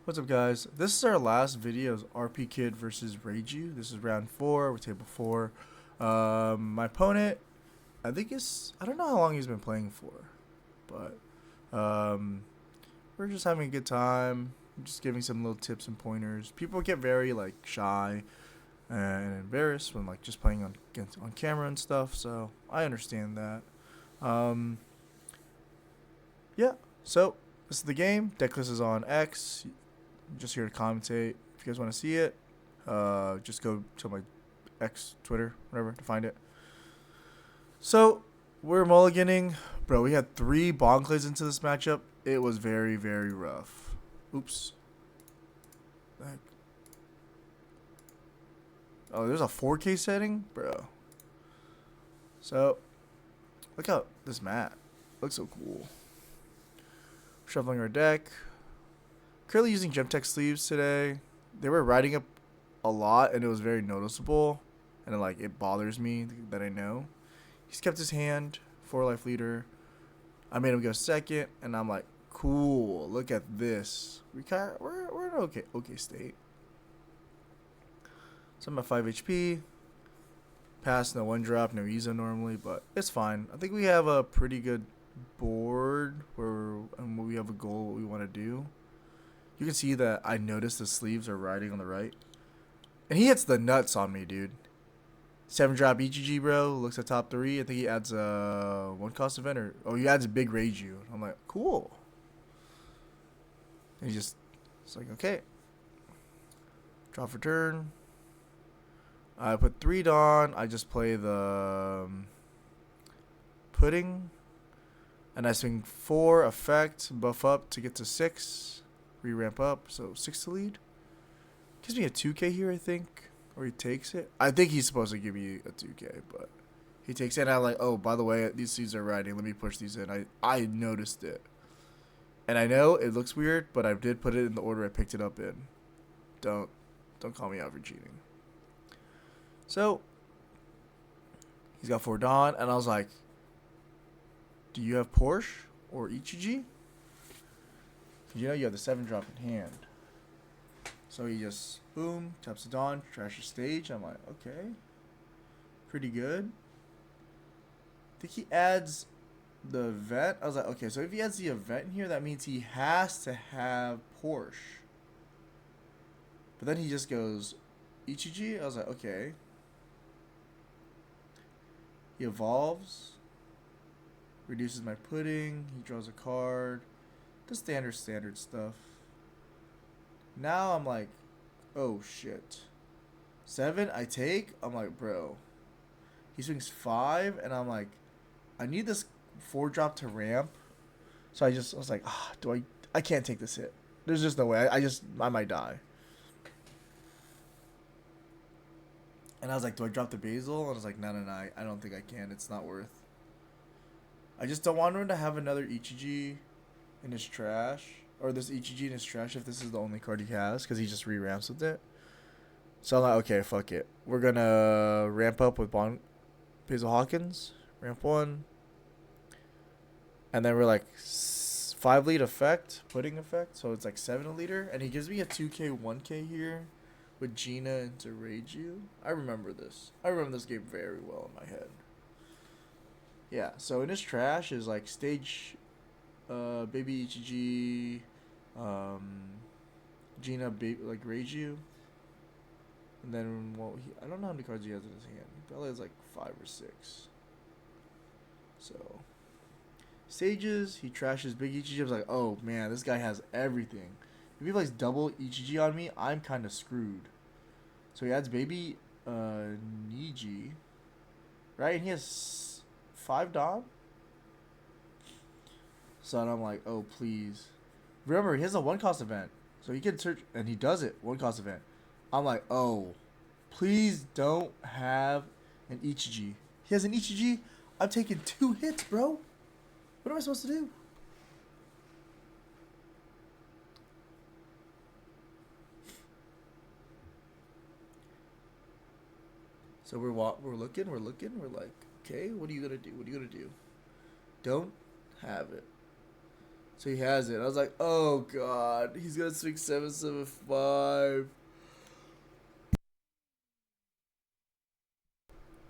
What's up, guys? This is our last video of RP Kid versus Reiju. This is round 4 with table 4. My opponent, I don't know how long he's been playing for, but we're just having a good time. I'm just giving some little tips and pointers. People get very like shy and embarrassed when like just playing on camera and stuff, so I understand that. Um, yeah, so this is the game. Decklist is on X. I'm just here to commentate. If you guys want to see it, just go to my X, Twitter, whatever, to find it. So, we're mulliganing. Bro, we had 3 bond clays into this matchup. It was very, very rough. Oops. Heck? Oh, there's a 4K setting? Bro. So, look how this mat looks so cool. Shuffling our deck. Currently using Gemtech sleeves today. They were riding up a lot and it was very noticeable. And it bothers me that I know. He's kept his hand, 4 life leader. I made him go second and I'm like, cool, look at this. We're in an okay state. So I'm at 5 HP. Pass, no 1-drop, no Iza normally, but it's fine. I think we have a pretty good board and we have a goal what we want to do. You can see that I noticed the sleeves are riding on the right. And he hits the nuts on me, dude. 7-drop EGG, bro. Looks at top 3. I think he adds a 1-cost event. He adds a big Reiju. I'm like, cool. And it's like, okay. Draw for turn. I put 3 Dawn. I just play the Pudding. And I swing 4 effect, buff up to get to 6. Re-ramp up, so 6 to lead. Gives me a 2K here, I think. Or he takes it. I think he's supposed to give me a 2K, but he takes it. And I'm like, oh, by the way, these seeds are riding. Let me push these in. I noticed it. And I know it looks weird, but I did put it in the order I picked it up in. Don't call me out for cheating. So, he's got 4 Dawn, and I was like, do you have Porsche or Ichiji? You know you have the 7-drop in hand. So he just, boom, taps the Dawn, trashes stage. I'm like, okay. Pretty good. I think he adds the event. I was like, okay, so if he adds the event in here, that means he has to have Porsche. But then he just goes, Ichiji? I was like, okay. He evolves. Reduces my pudding. He draws a card. The standard stuff. Now I'm like, oh shit. 7, I take. I'm like, bro. He swings 5, and I'm like, I need this 4-drop to ramp. So I was like, I can't take this hit. There's just no way. I might die. And I was like, do I drop the basil? And I was like, no, I don't think I can. It's not worth. I just don't want him to have another Ichiji in his trash, or this EGG in his trash if this is the only card he has, because he just re-ramps with it. So I'm like, okay, fuck it. We're gonna ramp up with Basil Hawkins, ramp 1, and then we're like 5 lead effect, pudding effect, so it's like 7 a leader, and he gives me a 2K, 1K here with Gina into Reiju. I remember this. I remember this game very well in my head. Yeah, so in his trash is like stage Baby Ichiji, Gina, like Reiju, and then I don't know how many cards he has in his hand. He probably has like 5 or 6. So stages, he trashes Big Ichiji. I was like, oh man, this guy has everything. If he plays double Ichiji on me, I'm kind of screwed. So he adds Baby Niji, right? And he has 5 Dom. So I'm like, oh, please. Remember, he has a 1-cost event. So he can search, and he does it, 1-cost event. I'm like, oh, please don't have an Ichiji. He has an Ichiji. I'm taking 2 hits, bro. What am I supposed to do? So we're looking. We're like, okay, what are you going to do? What are you going to do? Don't have it. So he has it. I was like, oh god, he's gonna swing 7-7-5.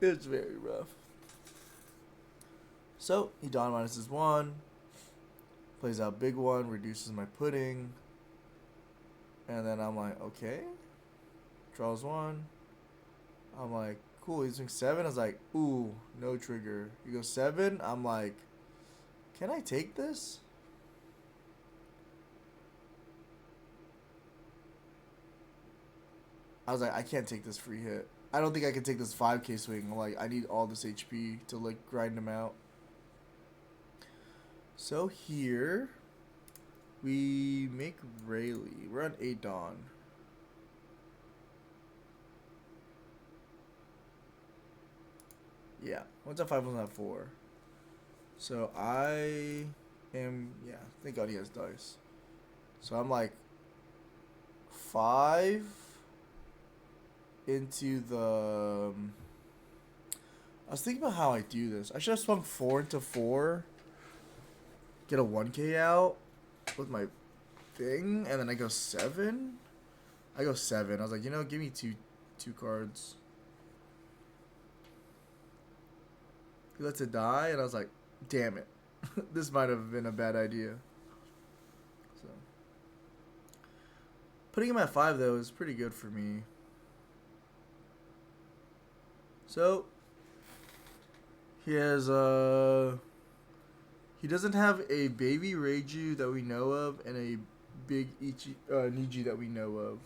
It's very rough. So he Dawn minuses 1, plays out big one, reduces my pudding, and then I'm like, okay, draws 1. I'm like, cool. He's doing 7. I was like, ooh, no trigger. He goes 7. I'm like, can I take this? I was like, I can't take this free hit. I don't think I can take this 5k swing. I'm like, I need all this HP to like grind him out. So here we make Rayleigh. We're on 8 Dawn. Yeah, one's at 5, one's at 4. So I am, yeah, thank God he has dice. So I'm like 5 into the. I was thinking about how I do this. I should have swung 4 into 4, get a 1k out with my thing, and then I go 7. I go 7. I was like, you know, give me two cards. He lets it die, and I was like, damn it. This might have been a bad idea. So putting him at 5 though is pretty good for me. So he has he doesn't have a baby Reiju that we know of and a big Niji that we know of.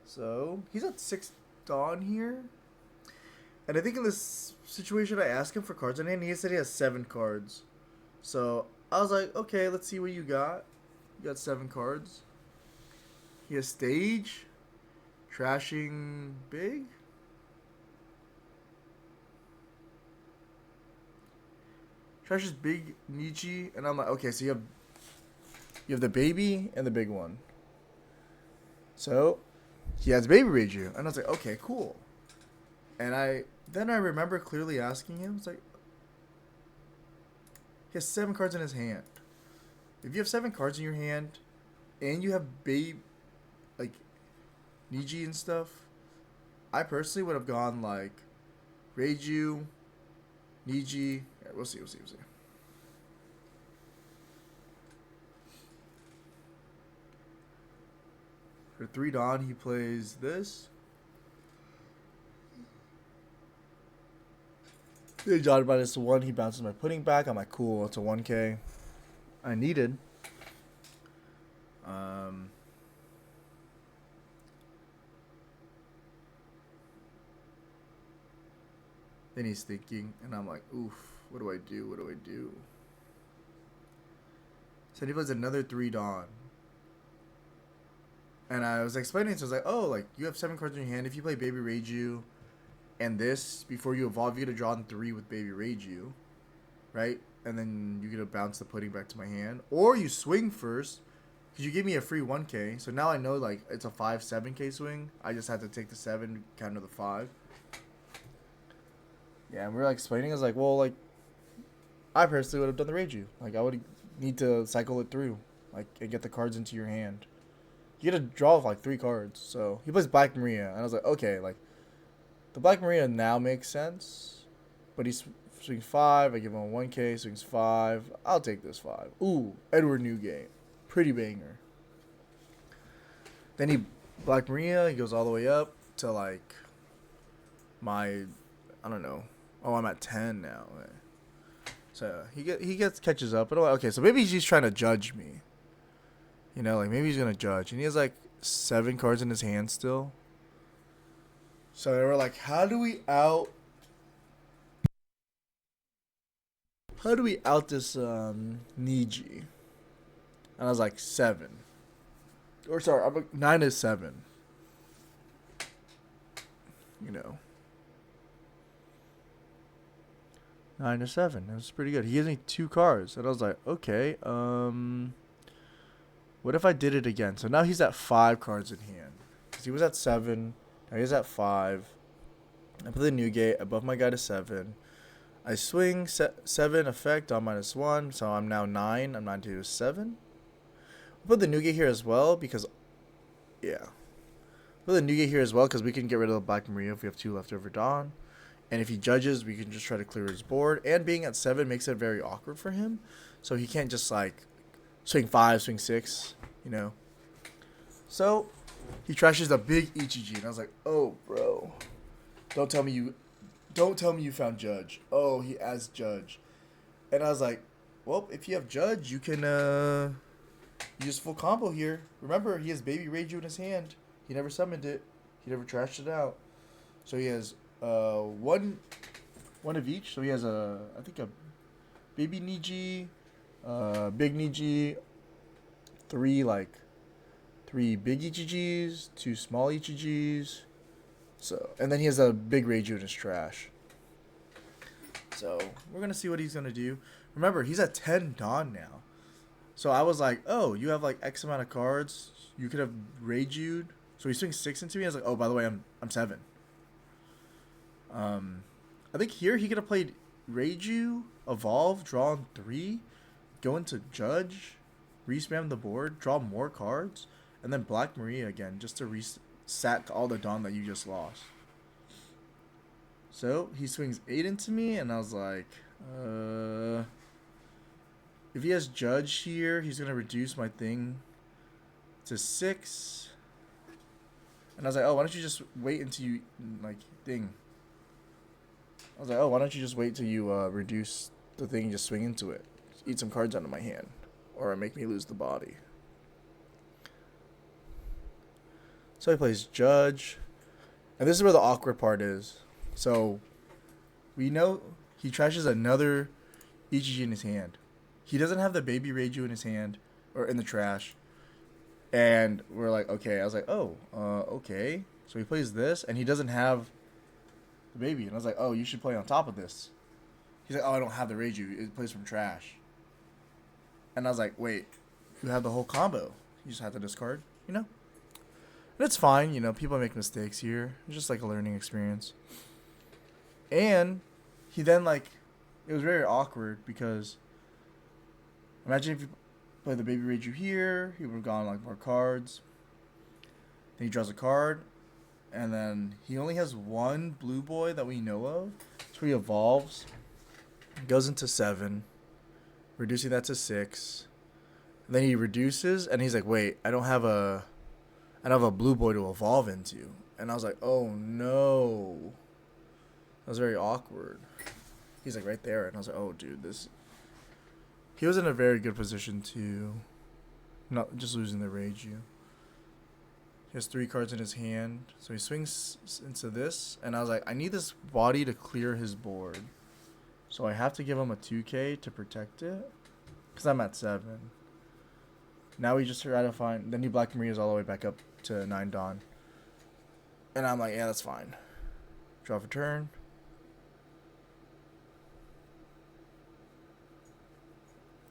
So he's at 6 Dawn here. And I think in this situation I asked him for cards in hand. He said he has 7 cards. So I was like, okay, let's see what you got. You got 7 cards. He has Stage, Trashing Big. Trash is Big Nietzsche, and I'm like, okay, so you have the baby and the big one. So he has baby Reiju, and I was like, okay, cool. And I remember clearly asking him, it's like, he has 7 cards in his hand. If you have 7 cards in your hand, and you have babe, like Niji and stuff, I personally would have gone like Reiju, Niji. Yeah, we'll see. For 3 Dawn, he plays this. He Dawn minus 1. He bounces my pudding back. I'm like, cool. It's a 1k. I needed. Then he's thinking, and I'm like, oof. What do I do? So he plays another 3 Dawn. And I was explaining, so I was like, oh, like, you have 7 cards in your hand. If you play Baby Reiju and this, before you evolve, you get to draw on 3 with Baby Reiju, right? And then you get to bounce the pudding back to my hand. Or you swing first, because you gave me a free 1k. So now I know, like, it's a 5-7k swing. I just had to take the 7, counter the 5. Yeah, and we were, like, explaining. I was like, well, like, I personally would have done the Reiju. Like, I would need to cycle it through, like, and get the cards into your hand. You get to draw like 3 cards. So he plays Black Maria, and I was like, okay, like the Black Maria now makes sense, but he swings 5. I give him a 1k, swings 5. I'll take this 5. Ooh, Edward Newgate, pretty banger. Then he Black Maria. He goes all the way up to like my, I don't know. Oh, I'm at 10 now. So he catches up, but I'm like, okay, so maybe he's just trying to judge me. You know, like, maybe he's going to judge. And he has, like, 7 cards in his hand still. So they were like, how do we out this, Niji? And I was like, 7. Or, sorry, I'm like, 9 is 7. You know. 9 to 7. That was pretty good. He gives me 2 cards. And I was like, okay, what if I did it again? So now he's at 5 cards in hand. Because he was at 7. Now he's at 5. I put the Newgate above my guy to 7. I swing 7 effect on -1, so I'm now 9. I'm 9 to 7. We'll put the Nougat here as well because, yeah. Put the Nougat here as well because we can get rid of the Black Maria if we have 2 leftover Dawn. And if he judges, we can just try to clear his board. And being at 7 makes it very awkward for him. So he can't just like swing 5, swing 6, you know. So he trashes a big ETG. And I was like, oh, bro. Don't tell me you found Judge. Oh, he has Judge. And I was like, well, if you have Judge, you can use full combo here. Remember, he has Baby Reiju in his hand. He never summoned it. He never trashed it out. So he has one of each. So he has I think a Baby Niji, Big Niji, 3 big EGGs, 2 small EGGs. So, and then he has a big Reiju in his trash. So we're gonna see what he's gonna do. Remember, he's at 10 Dawn now. So I was like, oh, you have like X amount of cards. You could have Reiju'd. So he swings 6 into me. I was like, oh, by the way, I'm 7. I think here he could have played Reiju, evolve, draw on 3, go into Judge, respam the board, draw more cards, and then Black Maria again just to reset all the Dawn that you just lost. So he swings 8 into me, and I was like, if he has Judge here, he's gonna reduce my thing to 6. And I was like, oh, why don't you just wait until you I was like, oh, why don't you just wait till you reduce the thing and just swing into it, eat some cards out of my hand, or make me lose the body. So he plays Judge, and this is where the awkward part is. So we know he trashes another EGG in his hand. He doesn't have the Baby Reiju in his hand or in the trash. And we're like, okay. I was like, oh, okay. So he plays this, and he doesn't have the baby. And I was like, oh, you should play on top of this. He's like, oh, I don't have the Reiju. It plays from trash. And I was like, wait, you have the whole combo. You just have to discard, you know? And it's fine, you know. People make mistakes here. It's just like a learning experience. And he then, like, it was very awkward because imagine if you play the Baby Reiju here, he would have gone like more cards. Then he draws a card, and then he only has one blue boy that we know of. So he evolves, goes into 7, reducing that to 6. And then he reduces, and he's like, "Wait, I don't have a blue boy to evolve into." And I was like, "Oh no." That was very awkward. He's like right there, and I was like, "Oh, dude, this." He was in a very good position to not just losing the Reiju. He has 3 cards in his hand, so he swings into this, and I was like, I need this body to clear his board. So I have to give him a 2K to protect it, because I'm at 7. Now we just try to find, then he Black Maria's all the way back up to 9 Dawn. And I'm like, yeah, that's fine. Draw for turn.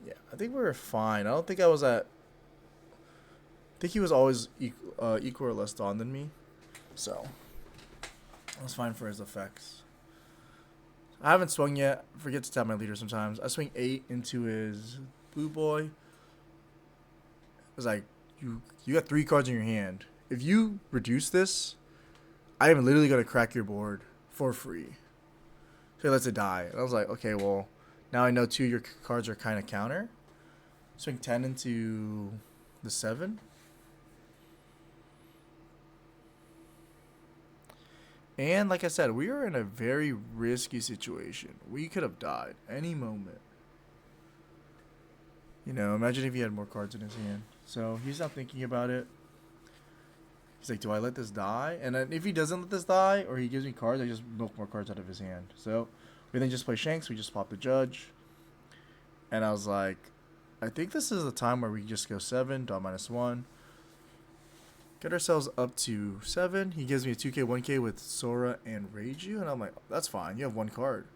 Yeah, I think we were fine. I don't think I was at... I think he was always equal or less Dawn than me. So, I was fine for his effects. I haven't swung yet. I forget to tap my leader sometimes. I swing 8 into his blue boy. It's like, you got 3 cards in your hand. If you reduce this, I am literally going to crack your board for free. So he lets it die. And I was like, okay, well, now I know 2 of your cards are kind of counter. Swing 10 into the 7. And like I said, we are in a very risky situation. We could have died any moment. You know, imagine if he had more cards in his hand. So he's not thinking about it. He's like, do I let this die? And then if he doesn't let this die, or he gives me cards, I just milk more cards out of his hand. So we then just play Shanks. We just pop the Judge. And I was like, I think this is the time where we just go 7, Dawn -1. Get ourselves up to 7. He gives me a 2K, 1K with Sora and Reiju. And I'm like, that's fine. You have 1 card.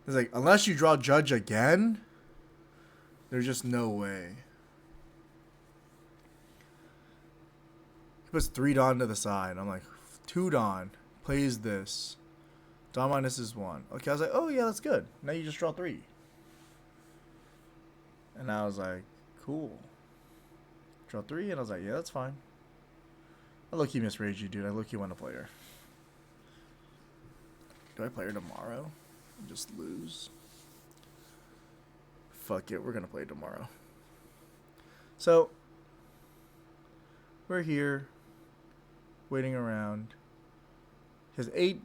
He's like, unless you draw Judge again, there's just no way. He puts 3 Dawn to the side. I'm like, 2 Dawn. Plays this. Dawn minus is 1. Okay, I was like, oh yeah, that's good. Now you just draw 3. And I was like, cool. Draw 3, and I was like, yeah, that's fine. I low-key miss Reiju, dude. I low-key want to play her. Do I play her tomorrow? And just lose? Fuck it, we're gonna play tomorrow. So, we're here, waiting around. He has 8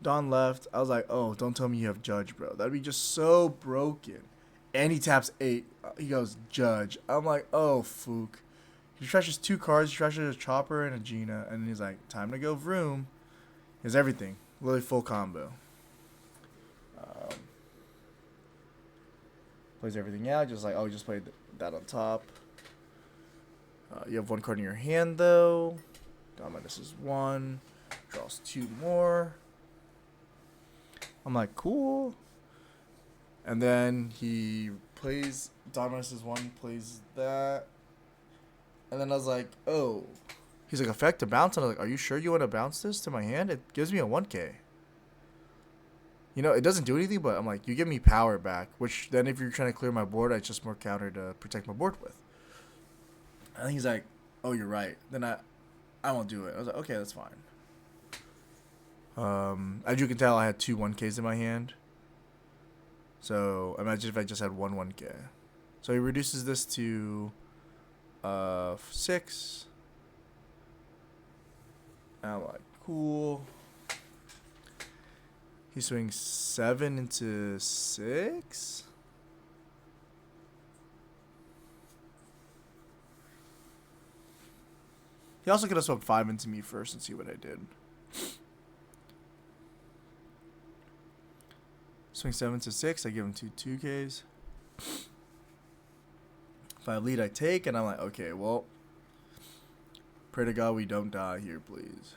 Dawn left. I was like, oh, don't tell me you have Judge, bro. That'd be just so broken. And he taps 8. He goes, Judge. I'm like, oh, Fook. He trashes 2 cards. He trashes a Chopper and a Gina. And he's like, time to go Vroom. He has everything. Literally full combo. Plays everything out. Just like, oh, he just played that on top. You have 1 card in your hand, though. Dawn minus is 1. Draws 2 more. I'm like, cool. And then he plays Dawn minus is 1, plays that. And then I was like, oh. He's like, effect to bounce. And I was like, are you sure you want to bounce this to my hand? It gives me a 1K. You know, it doesn't do anything, but I'm like, you give me power back. Which then if you're trying to clear my board, it's just more counter to protect my board with. And he's like, oh, you're right. Then I won't do it. I was like, okay, that's fine. As you can tell, I had 2 1Ks in my hand. So imagine if I just had 1K. So he reduces this to 6. And I'm like, cool. He swings 7 into 6. He also could have swept 5 into me first and see what I did. Swing 7 to 6. I give him 2 2Ks. If I lead, I take. And I'm like, okay, well, pray to God we don't die here, please.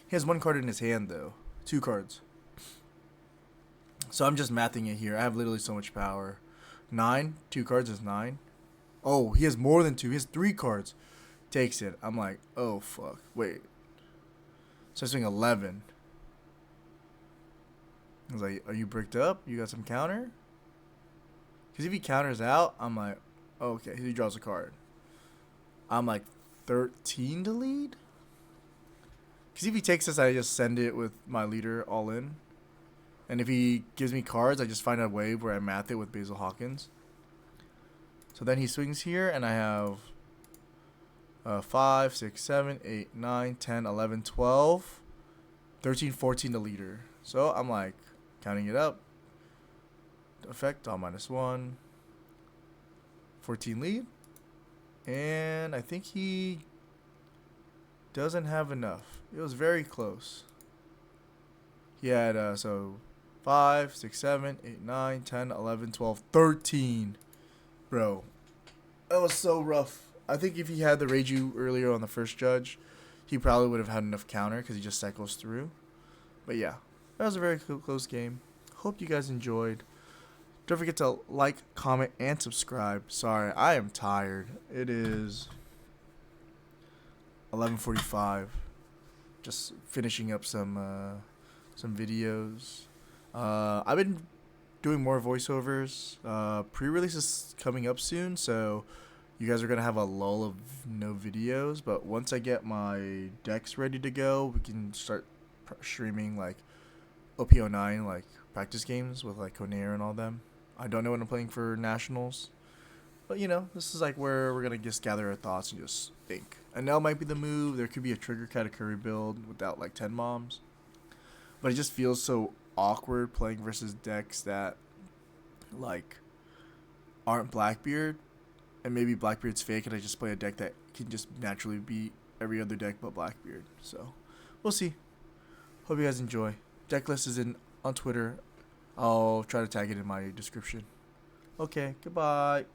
He has 1 card in his hand, though. 2 cards. So I'm just mathing it here. I have literally so much power. 9. 2 cards is 9. Oh, he has more than 2. He has 3 cards. Takes it. I'm like, oh, fuck. Wait. So I swing 11. I was like, are you bricked up? You got some counter? Because if he counters out, I'm like, oh, okay. He draws a card. I'm like, 13 to lead? Because if he takes this, I just send it with my leader all in. And if he gives me cards, I just find a wave where I math it with Basil Hawkins. So then he swings here, and I have 5, 6, 7, 8, 9, 10, 11, 12, 13, 14 to leader. So I'm like, counting it up. Effect, Dawn minus 1. 14 lead. And I think he doesn't have enough. It was very close. He had, so 5, 6, 7, 8, 9, 10, 11, 12, 13. Bro, that was so rough. I think if he had the Reiju earlier on the first judge, he probably would have had enough counter because he just cycles through. But yeah, that was a very close game. Hope you guys enjoyed. Don't forget to like, comment, and subscribe. Sorry, I am tired. It is 11:45. Just finishing up some videos. I've been doing more voiceovers. Pre-release is coming up soon, so you guys are gonna have a lull of no videos. But once I get my decks ready to go, we can start streaming like OP-09, like practice games with like Conair and all them. I don't know what I'm playing for nationals, but you know, this is like where we're gonna just gather our thoughts and just think. And now might be the move. There could be a trigger Katakuri build without like 10 moms, but it just feels so awkward playing versus decks that like aren't Blackbeard, and maybe Blackbeard's fake, and I just play a deck that can just naturally beat every other deck but Blackbeard. So we'll see. Hope you guys enjoy. Deck list is on Twitter. I'll try to tag it in my description. Okay, goodbye.